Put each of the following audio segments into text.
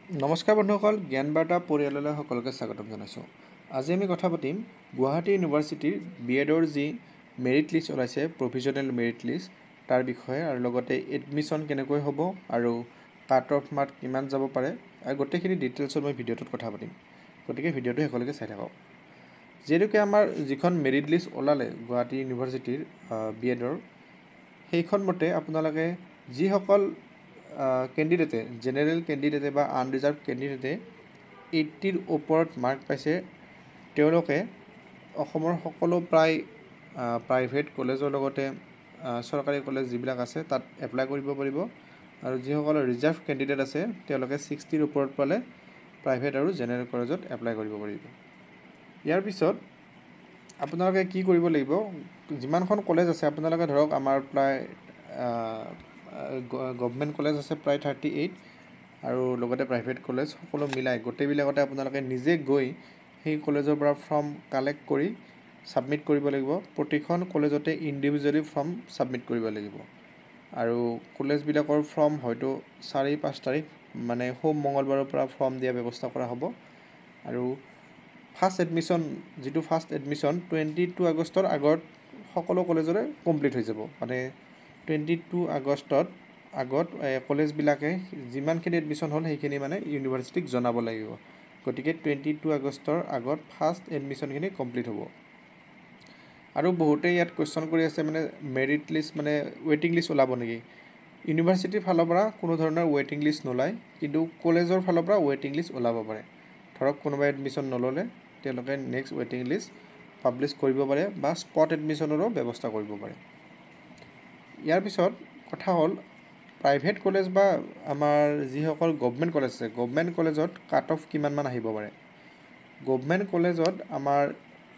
নমস্কাৰ বন্ধুসকল, জ্ঞান বাৰ্তা পৰিয়াললৈ সকলোকে স্বাগতম জনাইছোঁ। আজি আমি কথা পাতিম গুৱাহাটী ইউনিভাৰ্চিটিৰ বিএডৰ যি মেৰিট লিষ্ট ওলাইছে, প্ৰভিজনেল মেৰিট লিষ্ট, তাৰ বিষয়ে আৰু লগতে এডমিশ্যন কেনেকৈ হ'ব আৰু কাট অফ মাৰ্ক কিমান যাব পাৰে আৰু গোটেইখিনি ডিটেইলছত মই ভিডিঅ'টোত কথা পাতিম। গতিকে ভিডিঅ'টো শেষলৈকে চাই থাকক। যিহেতুকে আমাৰ যিখন মেৰিট লিষ্ট ওলালে গুৱাহাটী ইউনিভাৰ্চিটিৰ বিএডৰ, সেইখন মতে আপোনালোকে যিসকল কেণ্ডিডেটে জেনেৰেল কেণ্ডিডেটে বা আনৰিজাৰ্ভ কেণ্ডিডেটে 80ৰ ওপৰত মাৰ্ক পাইছে, তেওঁলোকে অসমৰ সকলো প্ৰায় প্ৰাইভেট কলেজৰ লগতে চৰকাৰী কলেজ যিবিলাক আছে তাত এপ্লাই কৰিব পাৰিব। আৰু যিসকল ৰিজাৰ্ভ কেণ্ডিডেট আছে তেওঁলোকে 60ৰ ওপৰত পালে প্ৰাইভেট আৰু জেনেৰেল কলেজত এপ্লাই কৰিব পাৰিব। ইয়াৰ পিছত আপোনালোকে কি কৰিব লাগিব, যিমানখন কলেজ আছে আপোনালোকে ধৰক আমাৰ প্ৰায় গভমেণ্ট কলেজ আছে প্ৰায় 38 আৰু লগতে প্ৰাইভেট কলেজ সকলো মিলাই গোটেইবিলাকতে আপোনালোকে নিজে গৈ সেই কলেজৰ পৰা ফৰ্ম কালেক্ট কৰি ছাবমিট কৰিব লাগিব। প্ৰতিখন কলেজতে ইণ্ডিভিজুৱেলি ফৰ্ম ছাবমিট কৰিব লাগিব আৰু কলেজবিলাকৰ ফৰ্ম হয়তো 4-5 তাৰিখ মানে সোম মঙলবাৰৰ পৰা ফৰ্ম দিয়া ব্যৱস্থা কৰা হ'ব। আৰু ফাৰ্ষ্ট এডমিশ্যন 22 আগষ্টৰ আগত সকলো কলেজৰে কমপ্লিট হৈ যাব। মানে 22 আগষ্টত আগত কলেজবিলাকে যিমানখিনি এডমিশ্যন হ'ল সেইখিনি মানে ইউনিভাৰ্চিটিক জনাব লাগিব। গতিকে 22 আগষ্টৰ আগত ফাৰ্ষ্ট এডমিশ্যনখিনি কমপ্লিট হ'ব। আৰু বহুতেই ইয়াত কুৱেশ্যন কৰি আছে, মানে মেৰিট লিষ্ট মানে ৱেইটিং লিষ্ট ওলাব নেকি? ইউনিভাৰ্চিটিৰ ফালৰ পৰা কোনো ধৰণৰ ৱেইটিং লিষ্ট নোলায়, কিন্তু কলেজৰ ফালৰ পৰা ৱেইটিং লিষ্ট ওলাব পাৰে। ধৰক কোনোবাই এডমিশ্যন নল'লে তেওঁলোকে নেক্সট ৱেইটিং লিষ্ট পাব্লিছ কৰিব পাৰে বা স্পট এডমিশ্যনৰো ব্যৱস্থা কৰিব পাৰে। ইয়াৰ পিছত কথা হ'ল প্ৰাইভেট কলেজ বা আমাৰ যিসকল গভমেণ্ট কলেজ আছে, গভমেণ্ট কলেজত কাট অফ কিমানমান আহিব পাৰে। গভমেণ্ট কলেজত আমাৰ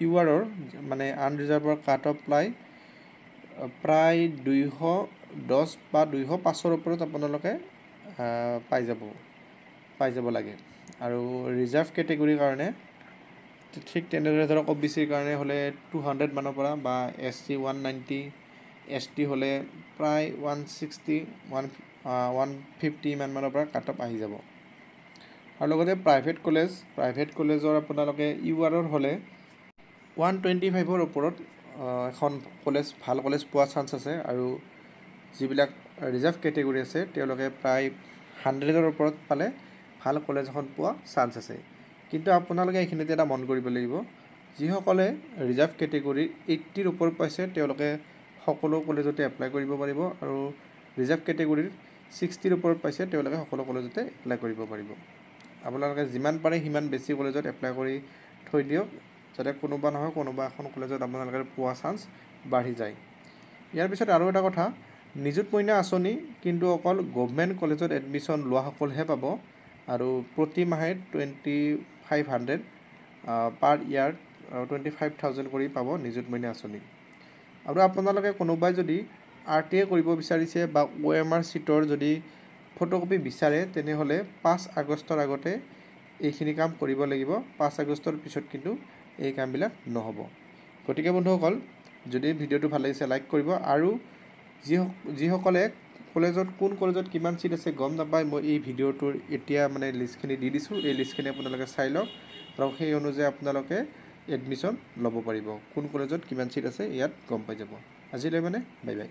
ইউআৰৰ মানে আনৰিজাৰ্ভৰ কাট অফ প্ৰায় 210 বা 205ৰ ওপৰত আপোনালোকে পাই যাব লাগে। আৰু ৰিজাৰ্ভ কেটেগৰীৰ কাৰণে ঠিক তেনেদৰে ধৰক OBCৰ কাৰণে হ'লে 200 মানৰ পৰা বা SC 190, ST হ'লে প্ৰায় 160, 150 ইমানমানৰ পৰা কাট অফ আহি যাব। আৰু লগতে প্ৰাইভেট কলেজৰ আপোনালোকে ইউআৰৰ হ'লে 125ৰ ওপৰত এখন ভাল কলেজ পোৱা চান্স আছে। আৰু যিবিলাক ৰিজাৰ্ভ কেটেগৰী আছে তেওঁলোকে প্ৰায় 100ৰ ওপৰত পালে ভাল কলেজ এখন পোৱা চান্স আছে। কিন্তু আপোনালোকে এইখিনিতে এটা মন কৰিব লাগিব, যিসকলে ৰিজাৰ্ভ কেটেগৰীৰ 80ৰ ওপৰত পাইছে তেওঁলোকে সকলো কলেজতে এপ্লাই কৰিব পাৰিব, আৰু ৰিজাৰ্ভ কেটেগৰীৰ 60ৰ ওপৰত পাইছে তেওঁলোকে সকলো কলেজতে এপ্লাই কৰিব পাৰিব। আপোনালোকে যিমান পাৰে সিমান বেছি কলেজত এপ্লাই কৰি থৈ দিয়ক, যাতে কোনোবা নহয় কোনোবা এখন কলেজত আপোনালোকে পোৱা চান্স বাঢ়ি যায়। ইয়াৰ পিছত আৰু এটা কথা, নিযুত মইনা আঁচনি কিন্তু অকল গভমেণ্ট কলেজত এডমিশ্যন লোৱাসকলহে পাব, আৰু প্ৰতি মাহে 2500 পাৰ ইয়াৰ 25,000 কৰি পাব নিযুত মইনা আঁচনি। আৰু আপোনালোকে কোনোবাই যদি RTA কৰিব বিচাৰিছে বা OMR চিটৰ যদি ফটোকপি বিচাৰে, তেনেহ'লে 5 আগষ্টৰ আগতে এইখিনি কাম কৰিব লাগিব। 5 আগষ্টৰ পিছত কিন্তু এই কামবিলাক নহ'ব। গতিকে বন্ধুসকল, যদি ভিডিঅ'টো ভাল লাগিছে লাইক কৰিব, আৰু যিসকলে কোন কলেজত কিমান চিট আছে গম নাপায়, মই এই ভিডিঅ'টোৰ এতিয়া মানে লিষ্টখিনি দি দিছোঁ। এই লিষ্টখিনি আপোনালোকে চাই লওক আৰু সেই অনুযায়ী আপোনালোকে এডমিশ্যন ল'ব পাৰিব। কোন কলেজত কিমান চিট আছে ইয়াত গম পাই যাব। আজিলৈ মানে বাই বাই।